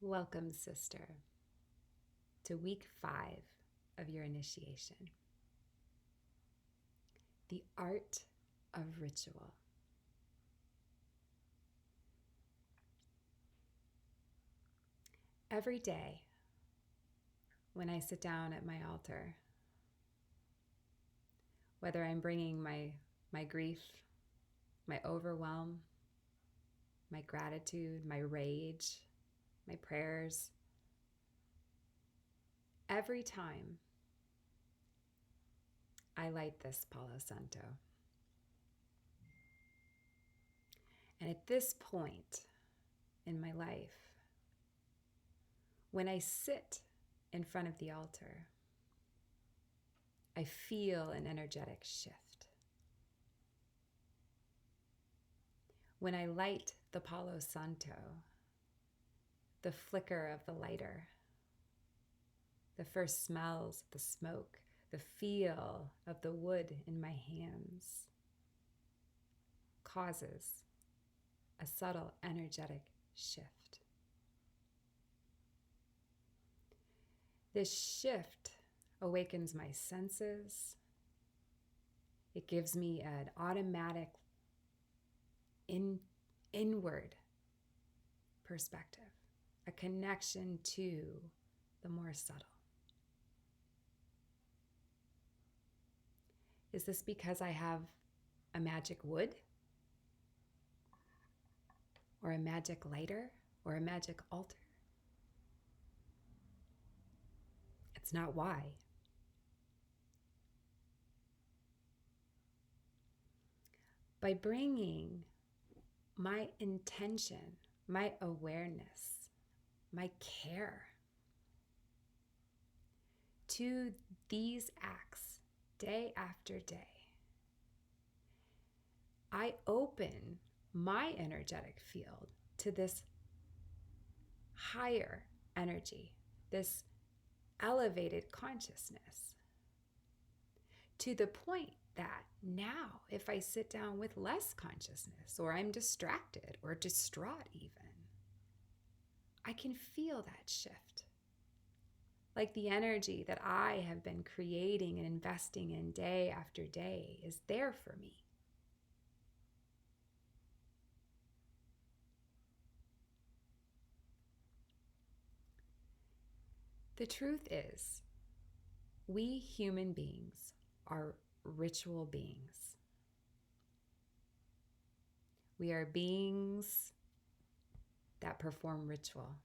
Welcome, sister, to week 5 of your initiation. The art of ritual. Every day, when I sit down at my altar, whether I'm bringing my grief, my overwhelm, my gratitude, my rage, my prayers, every time I light this Palo Santo. And at this point in my life, when I sit in front of the altar, I feel an energetic shift. When I light the Palo Santo, the flicker of the lighter, the first smells of the smoke, the feel of the wood in my hands causes a subtle energetic shift. This shift awakens my senses. It gives me an automatic inward perspective, a connection to the more subtle. Is this because I have a magic wood? Or a magic lighter? Or a magic altar? It's not why. By bringing my intention, my awareness, my care to these acts day after day, I open my energetic field to this higher energy, this elevated consciousness, to the point that now if I sit down with less consciousness, or I'm distracted or distraught even, I can feel that shift. Like the energy that I have been creating and investing in day after day is there for me. The truth is, we human beings are ritual beings. We are beings that perform ritual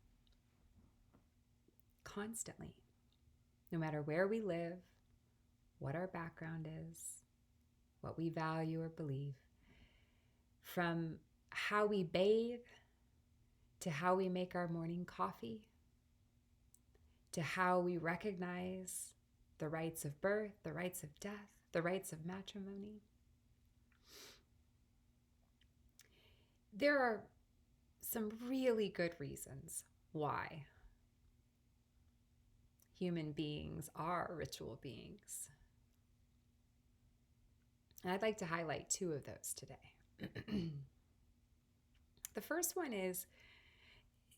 constantly, no matter where we live, what our background is, what we value or believe. From how we bathe, to how we make our morning coffee, to how we recognize the rites of birth, the rites of death, the rites of matrimony. There are some really good reasons why human beings are ritual beings. And I'd like to highlight 2 of those today. The first one is,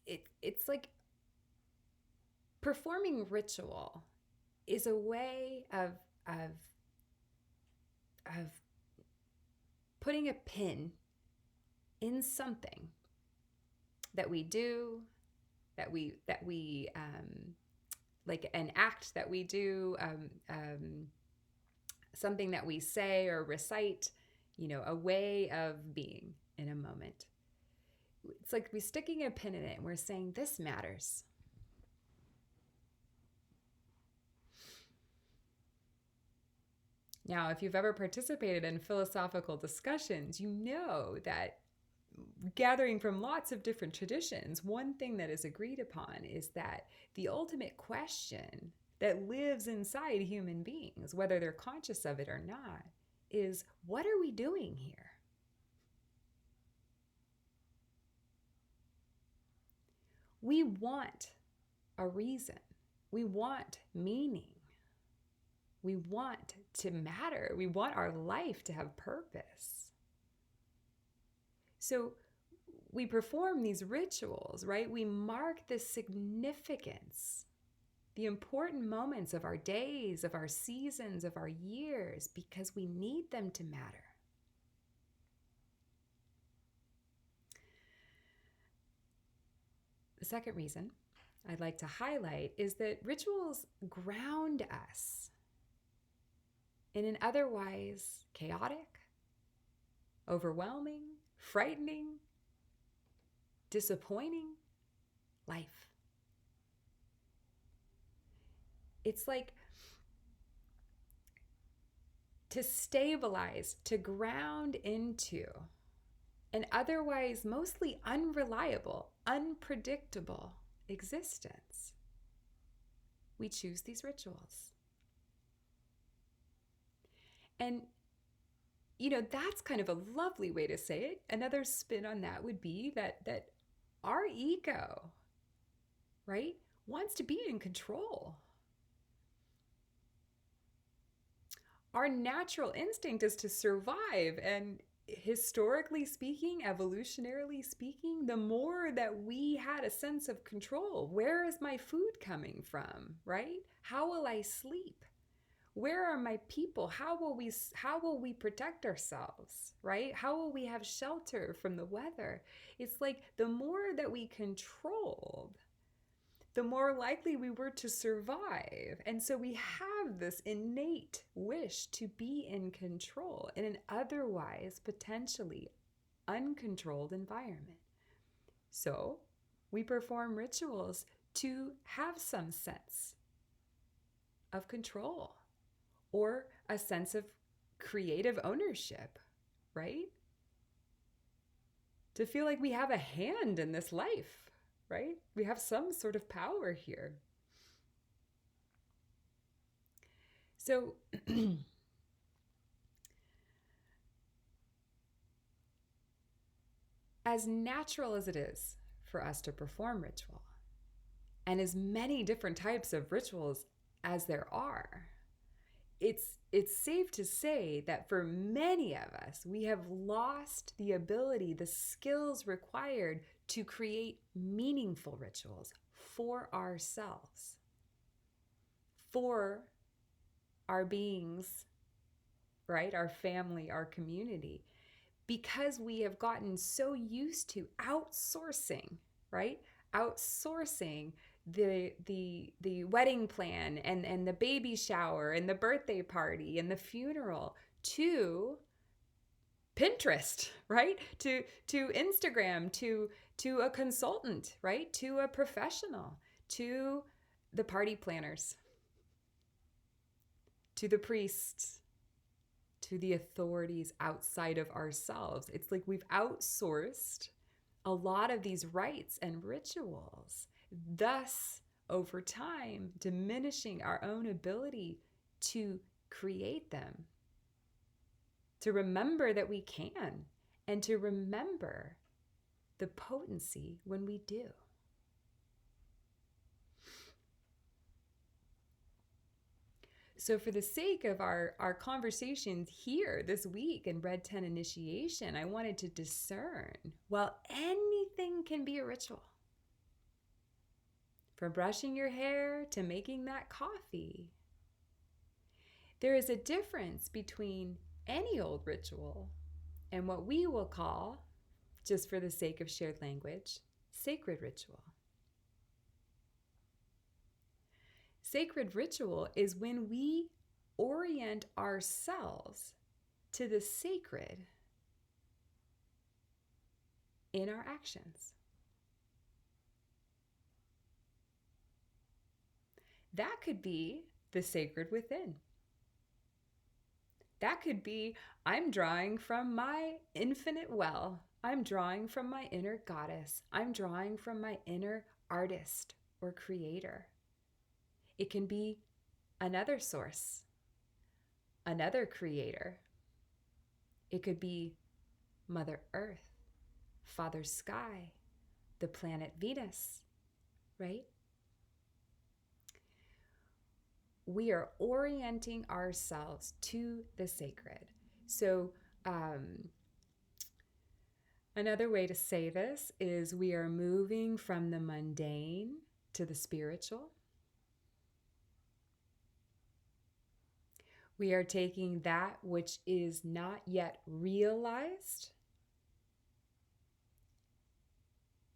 it's like performing ritual is a way of putting a pin in something that we do, that we like an act that we do, something that we say or recite, a way of being in a moment. It's like we're sticking a pin in it and we're saying, this matters. Now, if you've ever participated in philosophical discussions, you know that gathering from lots of different traditions, one thing that is agreed upon is that the ultimate question that lives inside human beings, whether they're conscious of it or not, is, what are we doing here? We want a reason. We want meaning. We want to matter. We want our life to have purpose. So we perform these rituals, right? We mark the significance, the important moments of our days, of our seasons, of our years, because we need them to matter. The second reason I'd like to highlight is that rituals ground us in an otherwise chaotic, overwhelming, frightening, disappointing life. It's like to stabilize, to ground into an otherwise mostly unreliable, unpredictable existence. We choose these rituals. And, that's kind of a lovely way to say it. Another spin on that would be that our ego, right, wants to be in control. Our natural instinct is to survive, and historically speaking, evolutionarily speaking, the more that we had a sense of control, where is my food coming from, right? How will I sleep? Where are my people? How will we protect ourselves, right? How will we have shelter from the weather? It's like the more that we controlled, the more likely we were to survive. And so we have this innate wish to be in control in an otherwise potentially uncontrolled environment. So we perform rituals to have some sense of control or a sense of creative ownership, right? To feel like we have a hand in this life. Right? We have some sort of power here. So as natural as it is for us to perform ritual, and as many different types of rituals as there are, it's safe to say that for many of us, we have lost the ability, the skills required to create meaningful rituals for ourselves, for our beings, right? Our family, our community, because we have gotten so used to outsourcing, right? Outsourcing the wedding plan and the baby shower and the birthday party and the funeral to Pinterest, right? To Instagram, to a consultant, right? To a professional, to the party planners, to the priests, to the authorities outside of ourselves. It's like we've outsourced a lot of these rites and rituals, thus over time diminishing our own ability to create them, to remember that we can, and to remember the potency when we do. So for the sake of our conversations here this week in Red 10 Initiation, I wanted to discern, well, anything can be a ritual. From brushing your hair to making that coffee. There is a difference between any old ritual and what we will call, just for the sake of shared language, sacred ritual. Sacred ritual is when we orient ourselves to the sacred in our actions. That could be the sacred within. That could be, I'm drawing from my infinite well. I'm drawing from my inner goddess. I'm drawing from my inner artist or creator. It can be another source, another creator. It could be Mother Earth, Father Sky, the planet Venus, right? We are orienting ourselves to the sacred. So Another way to say this is we are moving from the mundane to the spiritual. We are taking that which is not yet realized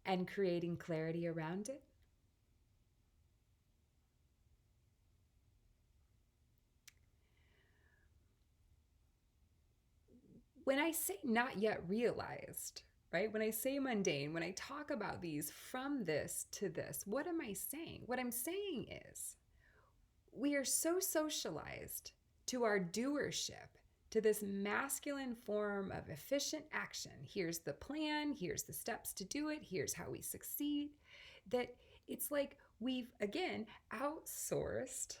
and creating clarity around it. When I say not yet realized, right? When I say mundane, when I talk about these from this to this, what am I saying? What I'm saying is we are so socialized to our doership, to this masculine form of efficient action. Here's the plan, here's the steps to do it, here's how we succeed, that it's like we've, again, outsourced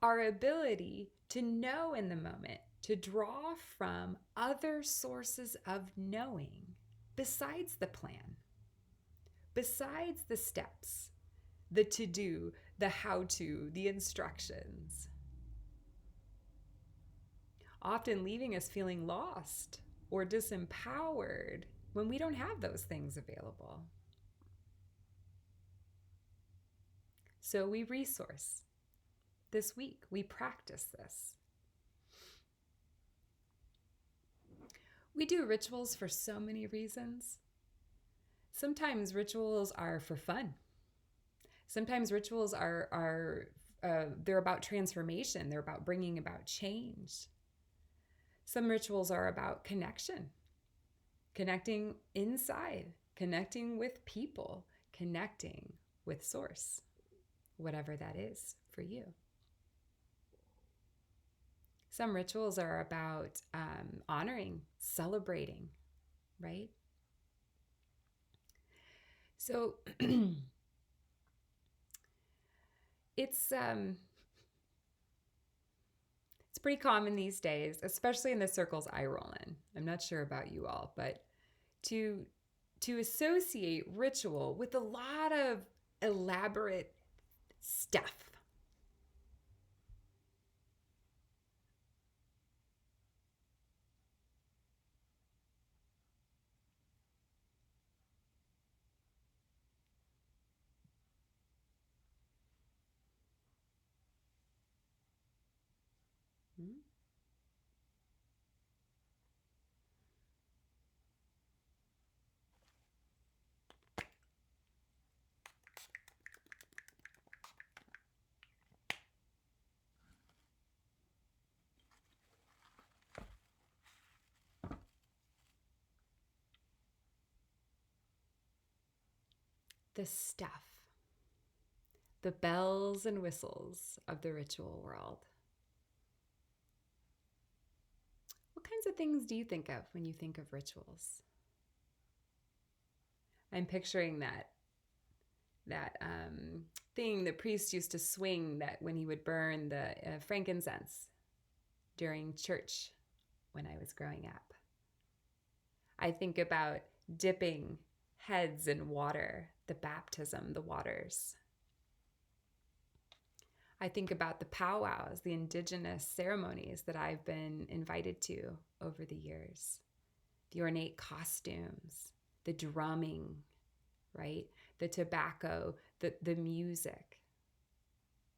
our ability to know in the moment, to draw from other sources of knowing besides the plan, besides the steps, the to-do, the how-to, the instructions. Often leaving us feeling lost or disempowered when we don't have those things available. So we resource. This week, we practice this. We do rituals for so many reasons. Sometimes rituals are for fun. Sometimes rituals are they're about transformation. They're about bringing about change. Some rituals are about connection, connecting inside, connecting with people, connecting with source, whatever that is for you. Some rituals are about honoring, celebrating, right? So it's pretty common these days, especially in the circles I roll in. I'm not sure about you all, but to associate ritual with a lot of elaborate stuff. The stuff, the bells and whistles of the ritual world. What kinds of things do you think of when you think of rituals? I'm picturing that thing the priest used to swing that when he would burn the frankincense during church when I was growing up. I think about dipping heads in water, the baptism, the waters. I think about the powwows, the indigenous ceremonies that I've been invited to over the years. The ornate costumes, the drumming, right? The tobacco, the music.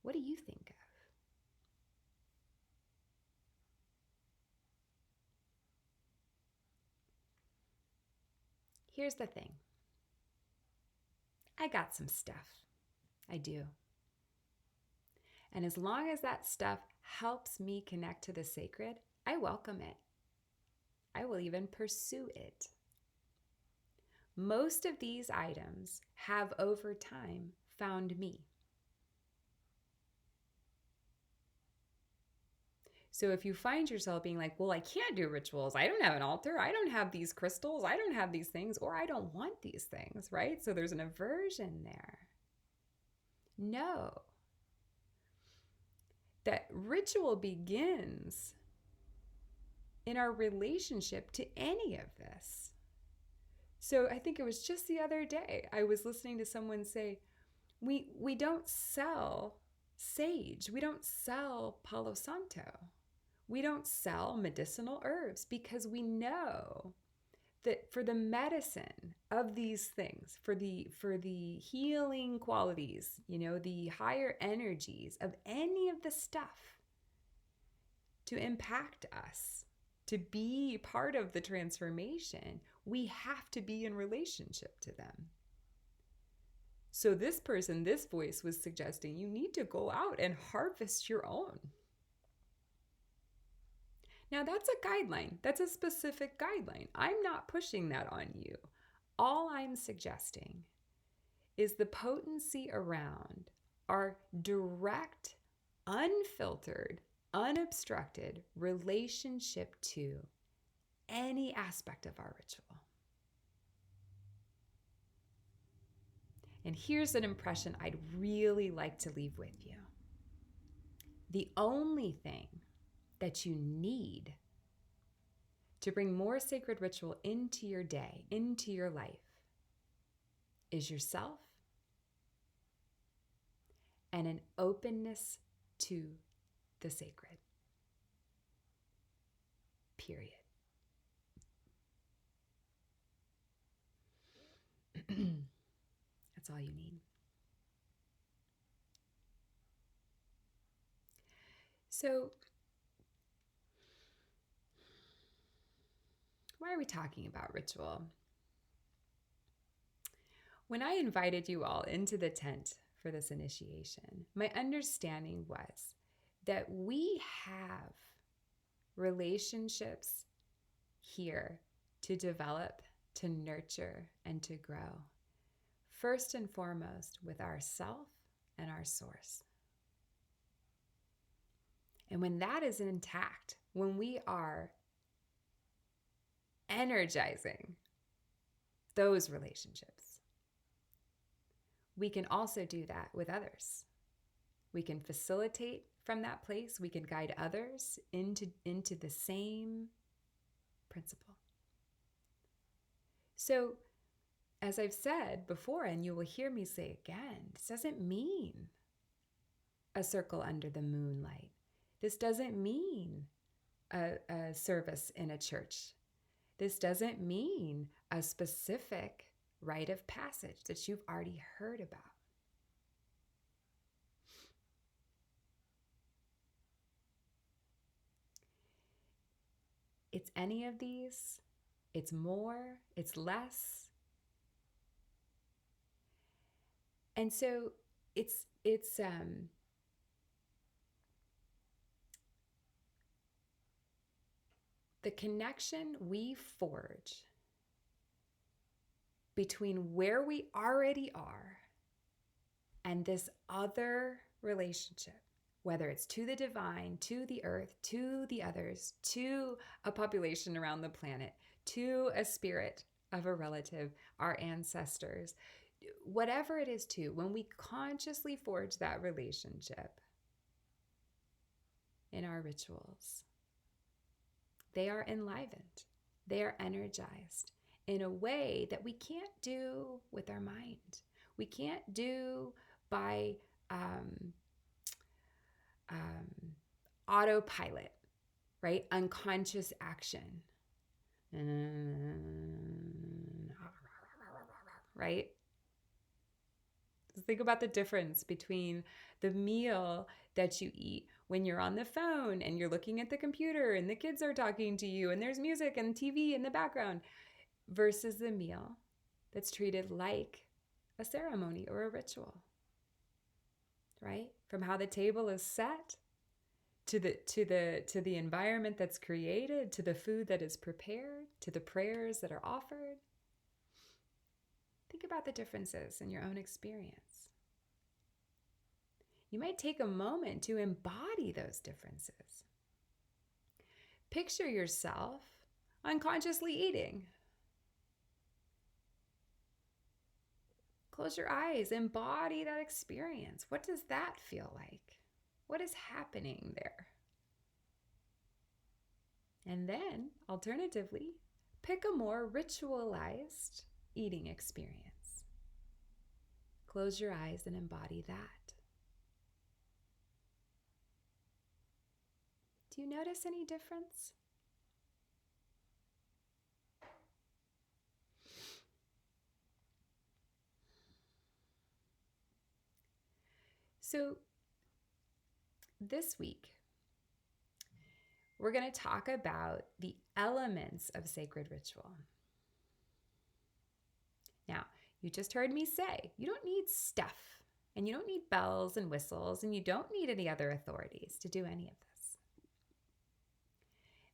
What do you think of? Here's the thing. I got some stuff. I do. And as long as that stuff helps me connect to the sacred, I welcome it. I will even pursue it. Most of these items have over time found me. So if you find yourself being like, well, I can't do rituals. I don't have an altar. I don't have these crystals. I don't have these things, or I don't want these things, right? So there's an aversion there. No. That ritual begins in our relationship to any of this. So I think it was just the other day, I was listening to someone say, we don't sell sage. We don't sell Palo Santo. We don't sell medicinal herbs because we know that for the medicine of these things, for the healing qualities, the higher energies of any of the stuff to impact us, to be part of the transformation, we have to be in relationship to them. So this voice was suggesting you need to go out and harvest your own. Now that's a guideline. That's a specific guideline. I'm not pushing that on you. All I'm suggesting is the potency around our direct, unfiltered, unobstructed relationship to any aspect of our ritual. And here's an impression I'd really like to leave with you. The only thing that you need to bring more sacred ritual into your day, into your life, is yourself and an openness to the sacred. Period. That's all you need. So, why are we talking about ritual? When I invited you all into the tent for this initiation, my understanding was that we have relationships here to develop, to nurture, and to grow. First and foremost with ourself and our source. And when that is intact, when we are energizing those relationships, we can also do that with others. We can facilitate from that place. We can guide others into the same principle. So, as I've said before, and you will hear me say again, this doesn't mean a circle under the moonlight. This doesn't mean a service in a church. This doesn't mean a specific rite of passage that you've already heard about. It's any of these. It's more, it's less. And so it's the connection we forge between where we already are and this other relationship, whether it's to the divine, to the earth, to the others, to a population around the planet, to a spirit of a relative, our ancestors, whatever it is to, when we consciously forge that relationship in our rituals, they are enlivened, they are energized in a way that we can't do with our mind. We can't do by autopilot, right? Unconscious action, right? Just think about the difference between the meal that you eat when you're on the phone and you're looking at the computer and the kids are talking to you and there's music and TV in the background versus the meal that's treated like a ceremony or a ritual, right? From how the table is set to the environment that's created, to the food that is prepared, to the prayers that are offered. Think about the differences in your own experience. You might take a moment to embody those differences. Picture yourself unconsciously eating. Close your eyes, embody that experience. What does that feel like? What is happening there? And then, alternatively, pick a more ritualized eating experience. Close your eyes and embody that. Do you notice any difference? So this week, we're going to talk about the elements of sacred ritual. Now, you just heard me say, you don't need stuff, and you don't need bells and whistles, and you don't need any other authorities to do any of this.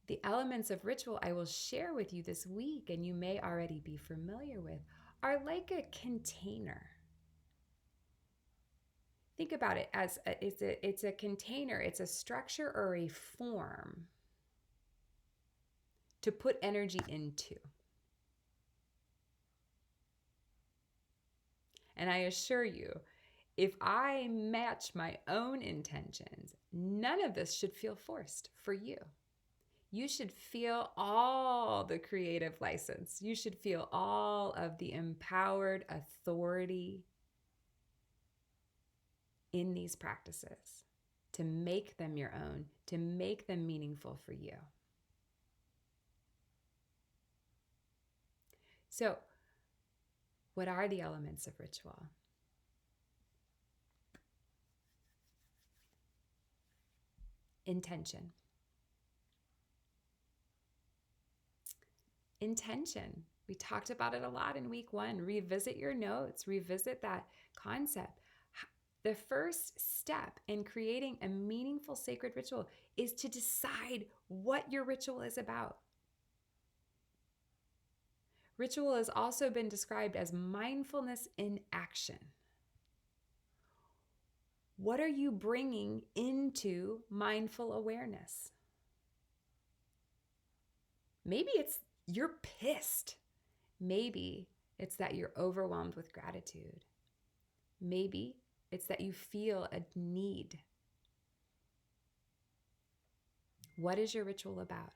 The elements of ritual I will share with you this week, and you may already be familiar with, are like a container. Think about it as it's a container, it's a structure or a form to put energy into. And I assure you, if I match my own intentions, none of this should feel forced for you. You should feel all the creative license. You should feel all of the empowered authority in these practices to make them your own, to make them meaningful for you. So, what are the elements of ritual? Intention. Intention. We talked about it a lot in week 1. Revisit your notes, revisit that concept. The first step in creating a meaningful sacred ritual is to decide what your ritual is about. Ritual has also been described as mindfulness in action. What are you bringing into mindful awareness? Maybe it's you're pissed. Maybe it's that you're overwhelmed with gratitude. Maybe it's that you feel a need. What is your ritual about?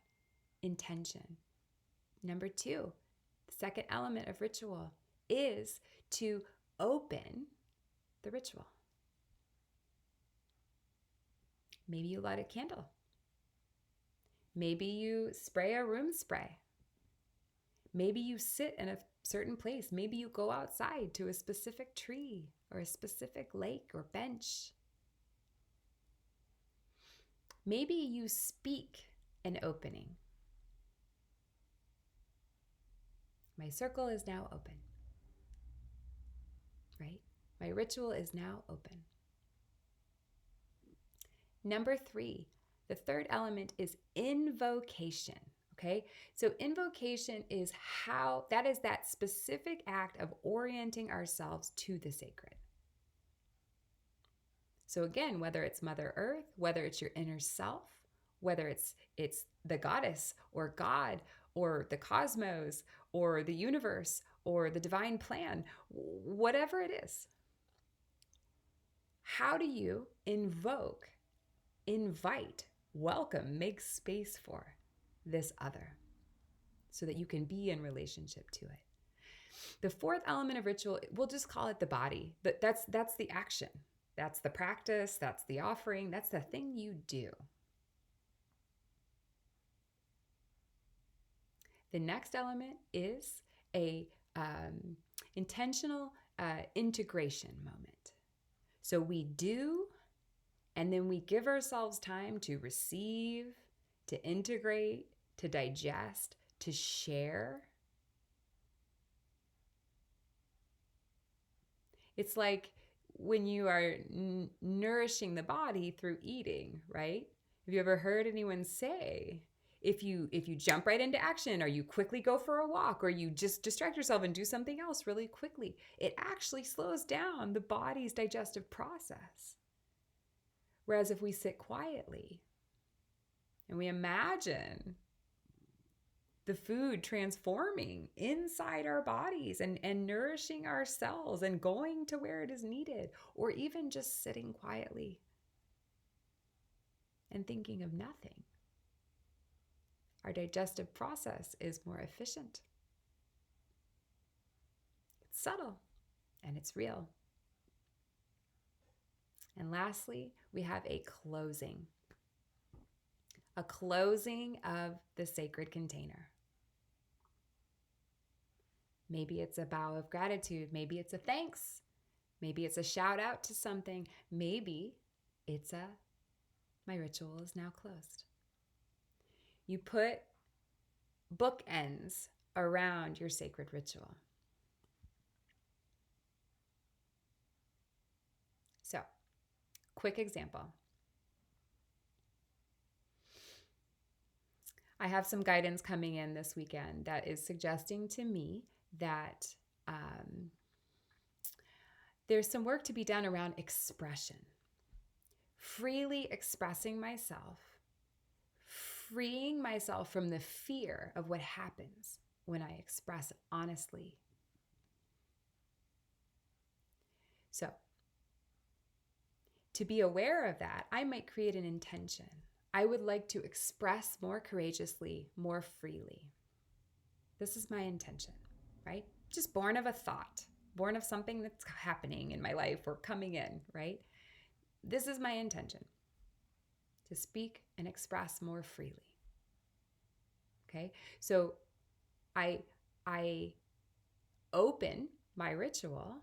Intention. Number 2, the second element of ritual is to open the ritual. Maybe you light a candle. Maybe you spray a room spray. Maybe you sit in a certain place. Maybe you go outside to a specific tree or a specific lake or bench. Maybe you speak an opening. My circle is now open, right? My ritual is now open. Number 3, the third element is invocation, okay? So invocation is that specific act of orienting ourselves to the sacred. So again, whether it's Mother Earth, whether it's your inner self, whether it's the goddess or God or the cosmos or the universe or the divine plan, whatever it is, how do you invite, welcome, make space for this other so that you can be in relationship to it? The fourth element of ritual, we'll just call it the body. That's the action. That's the practice. That's the offering. That's the thing you do. The next element is a intentional integration moment. So we do, and then we give ourselves time to receive, to integrate, to digest, to share. It's like when you are nourishing the body through eating, right? Have you ever heard anyone say, if you jump right into action, or you quickly go for a walk, or you just distract yourself and do something else really quickly, it actually slows down the body's digestive process. Whereas if we sit quietly and we imagine the food transforming inside our bodies and nourishing our cells and going to where it is needed, or even just sitting quietly and thinking of nothing, our digestive process is more efficient. It's subtle and it's real. And lastly, we have a closing. a closing of the sacred container. Maybe it's a bow of gratitude. Maybe it's a thanks. Maybe it's a shout out to something. Maybe it's my ritual is now closed. You put bookends around your sacred ritual. So, quick example. I have some guidance coming in this weekend that is suggesting to me that there's some work to be done around expression. Freely expressing myself, freeing myself from the fear of what happens when I express honestly. So, to be aware of that, I might create an intention. I would like to express more courageously, more freely. This is my intention, right? Just born of a thought, born of something that's happening in my life or coming in, right? This is my intention, to speak and express more freely. Okay? So I open my ritual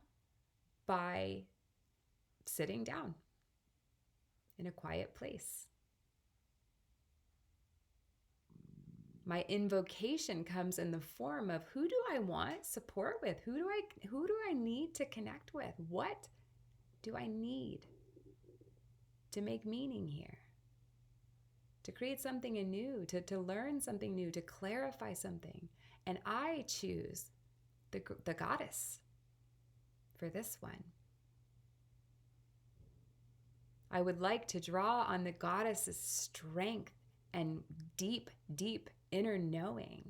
by sitting down in a quiet place. My invocation comes in the form of, who do I want support with? Who do I need to connect with? What do I need to make meaning here? To create something anew, to learn something new, to clarify something. And I choose the goddess for this one. I would like to draw on the goddess's strength and deep, deep inner knowing,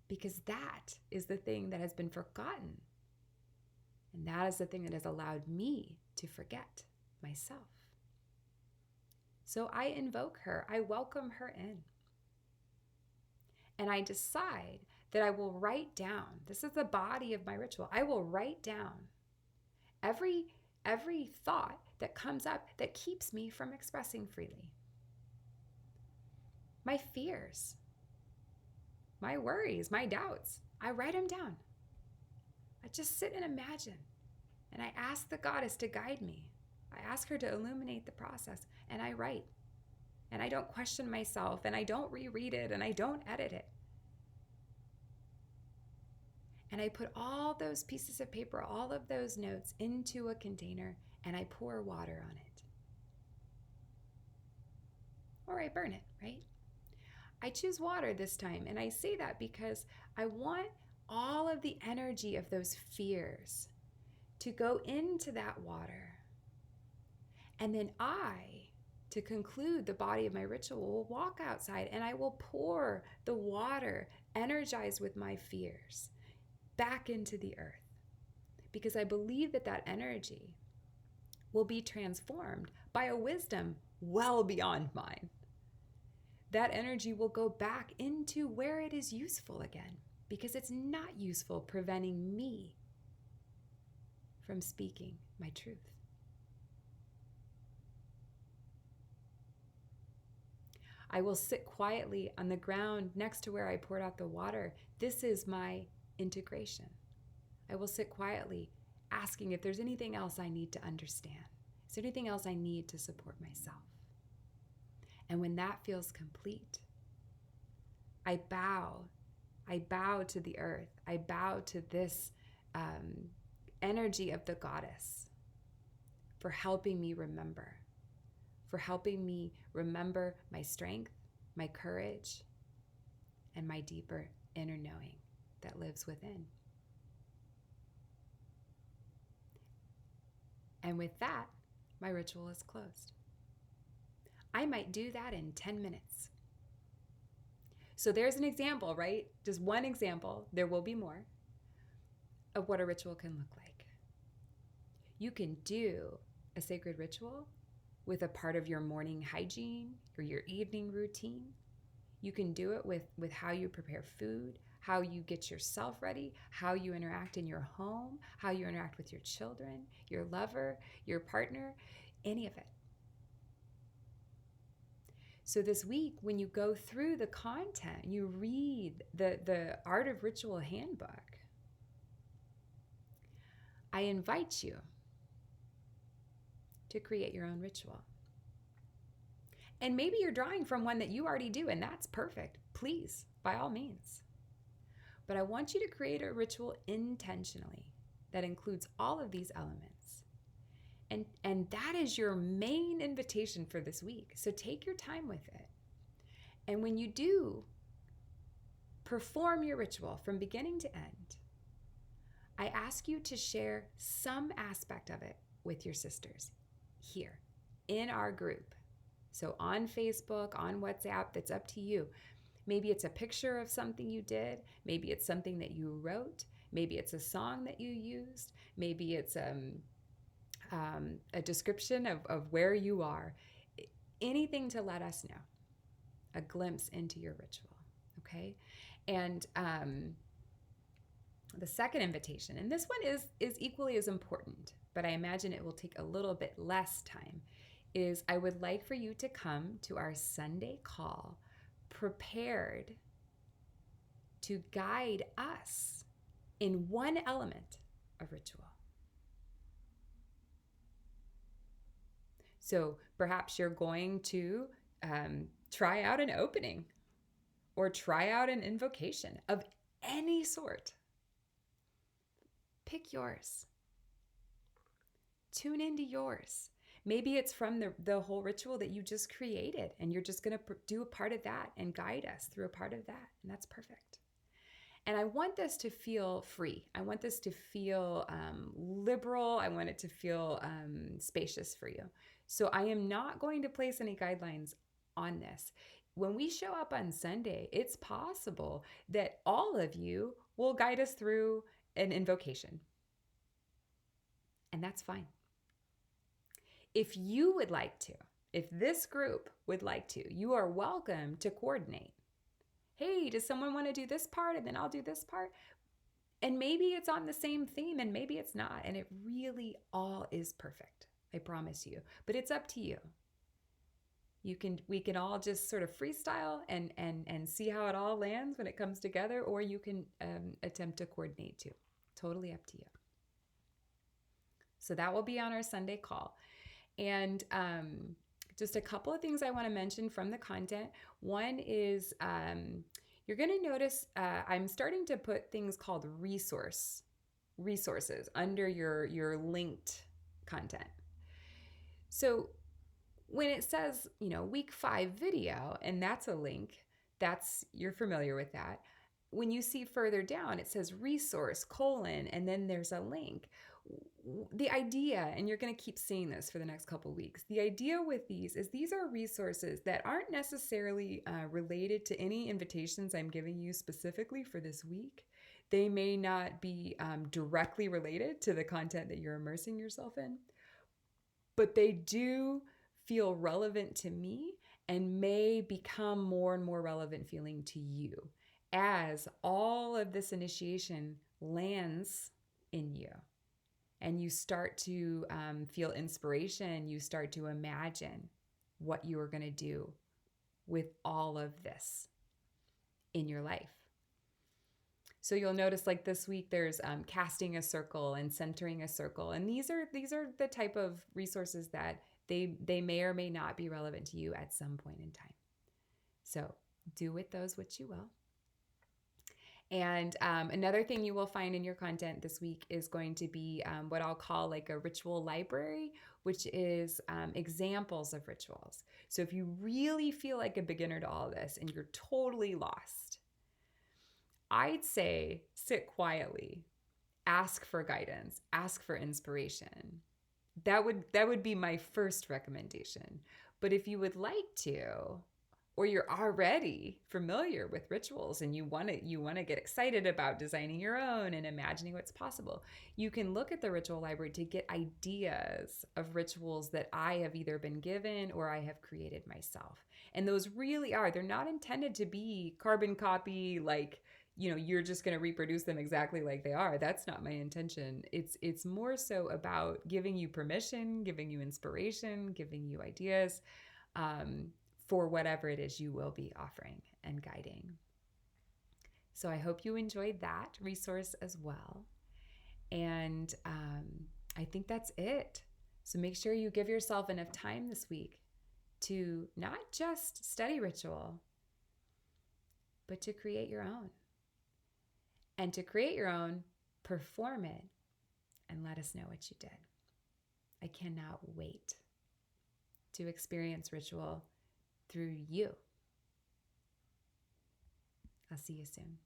because that is the thing that has been forgotten. And that is the thing that has allowed me to forget myself. So I invoke her, I welcome her in. And I decide that I will write down, this is the body of my ritual, I will write down every thought that comes up that keeps me from expressing freely. My fears, my worries, my doubts, I write them down. I just sit and imagine, and I ask the goddess to guide me. I ask her to illuminate the process, and I write. And I don't question myself, and I don't reread it, and I don't edit it. And I put all those pieces of paper, all of those notes into a container, and I pour water on it. Or I burn it, right? I choose water this time, and I say that because I want all of the energy of those fears to go into that water. And then to conclude the body of my ritual, will walk outside and I will pour the water, energized with my fears, back into the earth. Because I believe that energy will be transformed by a wisdom well beyond mine. That energy will go back into where it is useful again, because it's not useful preventing me from speaking my truth. I will sit quietly on the ground next to where I poured out the water. This is my integration. I will sit quietly, asking if there's anything else I need to understand. Is there anything else I need to support myself? And when that feels complete, I bow to the earth. I bow to this energy of the goddess for helping me remember, my strength, my courage, and my deeper inner knowing that lives within. And with that, my ritual is closed. I might do that in 10 minutes. So there's an example, right? Just one example, there will be more, of what a ritual can look like. You can do a sacred ritual with a part of your morning hygiene or your evening routine. You can do it with how you prepare food, how you get yourself ready, how you interact in your home, how you interact with your children, your lover, your partner, any of it. So this week, when you go through the content, you read the Art of Ritual handbook, I invite you to create your own ritual. And maybe you're drawing from one that you already do, and that's perfect. Please, by all means. But I want you to create a ritual intentionally that includes all of these elements. And that is your main invitation for this week. So take your time with it. And when you do perform your ritual from beginning to end, I ask you to share some aspect of it with your sisters here in our group. So on Facebook, on WhatsApp, that's up to you. Maybe it's a picture of something you did. Maybe it's something that you wrote. Maybe it's a song that you used. Maybe it's a description of where you are. Anything to let us know. A glimpse into your ritual, okay? And the second invitation, and this one is equally as important, but I imagine it will take a little bit less time, is I would like for you to come to our Sunday call prepared to guide us in one element of ritual. So perhaps you're going to try out an opening or try out an invocation of any sort. Pick yours. Tune into yours. Maybe it's from the whole ritual that you just created, and you're just going to do a part of that and guide us through a part of that, and that's perfect. And I want this to feel free. I want this to feel liberal. I want it to feel spacious for you. So I am not going to place any guidelines on this. When we show up on Sunday, it's possible that all of you will guide us through an invocation. And that's fine. If you would like to, if this group would like to, you are welcome to coordinate. Hey, does someone want to do this part and then I'll do this part? And maybe it's on the same theme and maybe it's not. And it really all is perfect. I promise you. But it's up to you. We can all just sort of freestyle and see how it all lands when it comes together, or you can attempt to coordinate too. Totally up to you. So that will be on our Sunday call. And just a couple of things I want to mention from the content. One is you're going to notice I'm starting to put things called resources under your linked content. So when it says, week 5 video, and that's a link, you're familiar with that. When you see further down, it says resource : and then there's a link. The idea, and you're going to keep seeing this for the next couple of weeks, the idea with these are resources that aren't necessarily related to any invitations I'm giving you specifically for this week. They may not be directly related to the content that you're immersing yourself in, but they do feel relevant to me and may become more and more relevant feeling to you as all of this initiation lands in you. And you start to feel inspiration. You start to imagine what you are going to do with all of this in your life. So you'll notice, like this week, there's casting a circle and centering a circle. And these are the type of resources that they may or may not be relevant to you at some point in time. So do with those what you will. And another thing you will find in your content this week is going to be what I'll call like a ritual library, which is examples of rituals. So if you really feel like a beginner to all this and you're totally lost, I'd say sit quietly, ask for guidance, ask for inspiration. That would be my first recommendation. But if you would like to, or you're already familiar with rituals and you want to get excited about designing your own and imagining what's possible, you can look at the ritual library to get ideas of rituals that I have either been given or I have created myself. And those really they're not intended to be carbon copy, like, you're just going to reproduce them exactly like they are. That's not my intention. It's more so about giving you permission, giving you inspiration, giving you ideas, for whatever it is you will be offering and guiding. So I hope you enjoyed that resource as well. And I think that's it. So make sure you give yourself enough time this week to not just study ritual, but to create your own. And to create your own, perform it and let us know what you did. I cannot wait to experience ritual through you. I'll see you soon.